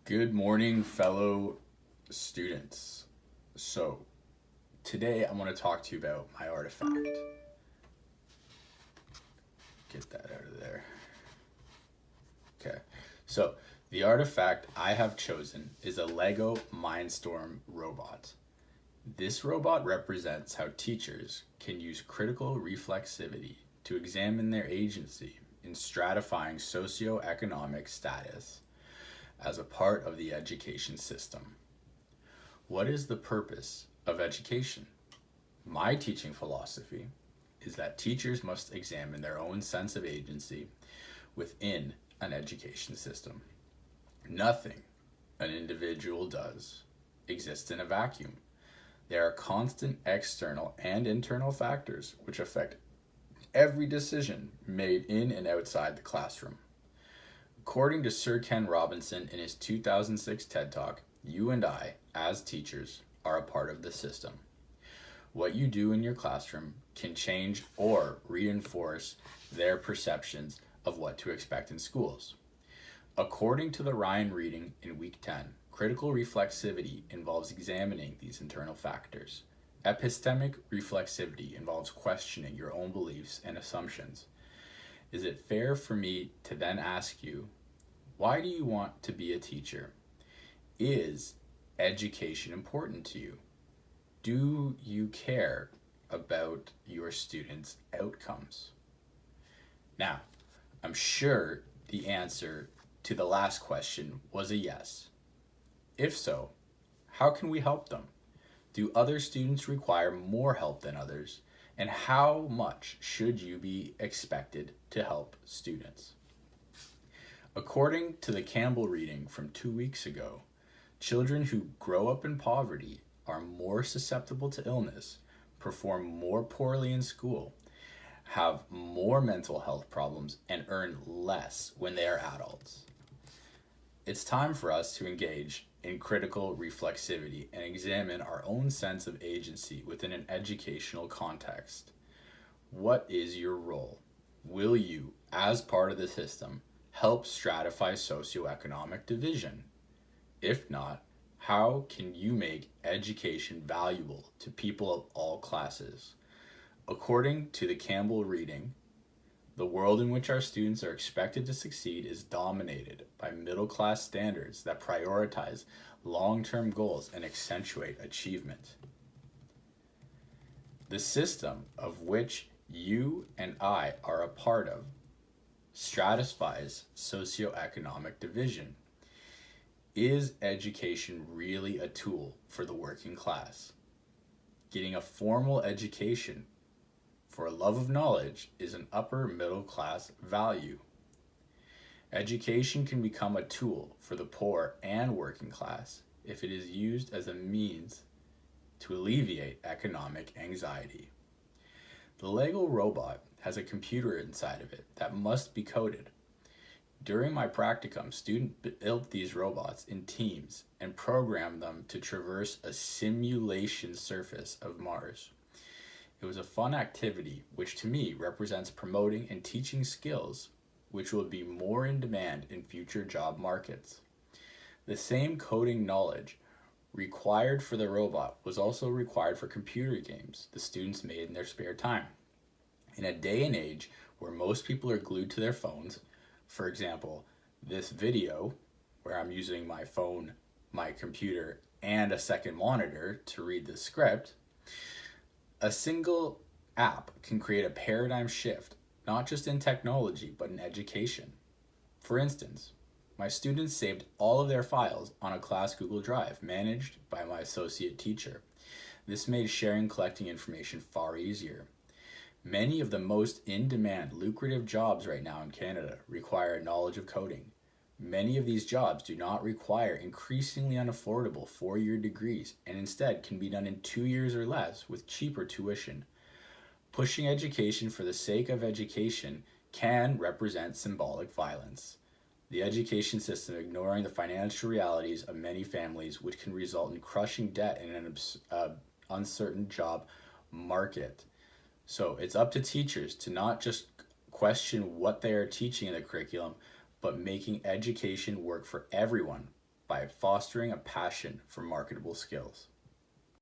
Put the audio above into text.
Good morning, fellow students. So, today I want to talk to you about my artifact. Get that out of there. Okay, so the artifact I have chosen is a Lego Mindstorm robot. This robot represents how teachers can use critical reflexivity to examine their agency in stratifying socioeconomic status as a part of the education system. What is the purpose of education? My teaching philosophy is that teachers must examine their own sense of agency within an education system. Nothing an individual does exists in a vacuum. There are constant external and internal factors which affect every decision made in and outside the classroom. According to Sir Ken Robinson in his 2006 TED Talk, you and I, as teachers, are a part of the system. What you do in your classroom can change or reinforce their perceptions of what to expect in schools. According to the Ryan reading in week 10, critical reflexivity involves examining these internal factors. Epistemic reflexivity involves questioning your own beliefs and assumptions. Is it fair for me to then ask you, why do you want to be a teacher? Is education important to you? Do you care about your students' outcomes? Now, I'm sure the answer to the last question was a yes. If so, how can we help them? Do other students require more help than others? And how much should you be expected to help students? According to the Campbell reading from 2 weeks ago, children who grow up in poverty are more susceptible to illness, perform more poorly in school, have more mental health problems, and earn less when they are adults. It's time for us to engage in critical reflexivity and examine our own sense of agency within an educational context. What is your role? Will you, as part of the system, help stratify socioeconomic division? If not, how can you make education valuable to people of all classes? According to the Campbell reading, the world in which our students are expected to succeed is dominated by middle-class standards that prioritize long-term goals and accentuate achievement. The system of which you and I are a part of stratifies socioeconomic division. Is education really a tool for the working class? Getting a formal education for a love of knowledge is an upper middle class value. Education can become a tool for the poor and working class if it is used as a means to alleviate economic anxiety. The Lego robot has a computer inside of it that must be coded. During my practicum, students built these robots in teams and programmed them to traverse a simulation surface of Mars. It was a fun activity which to me represents promoting and teaching skills which will be more in demand in future job markets. The same coding knowledge required for the robot was also required for computer games the students made in their spare time. In a day and age where most people are glued to their phones, for example, this video where I'm using my phone, my computer, and a second monitor to read the script, a single app can create a paradigm shift, not just in technology, but in education. For instance, my students saved all of their files on a class Google Drive managed by my associate teacher. This made sharing and collecting information far easier. Many of the most in-demand, lucrative jobs right now in Canada require a knowledge of coding. Many of these jobs do not require increasingly unaffordable 4-year degrees and instead can be done in 2 years or less with cheaper tuition. Pushing education for the sake of education can represent symbolic violence. The education system ignoring the financial realities of many families, which can result in crushing debt in an uncertain job market. So it's up to teachers to not just question what they are teaching in the curriculum, but making education work for everyone by fostering a passion for marketable skills.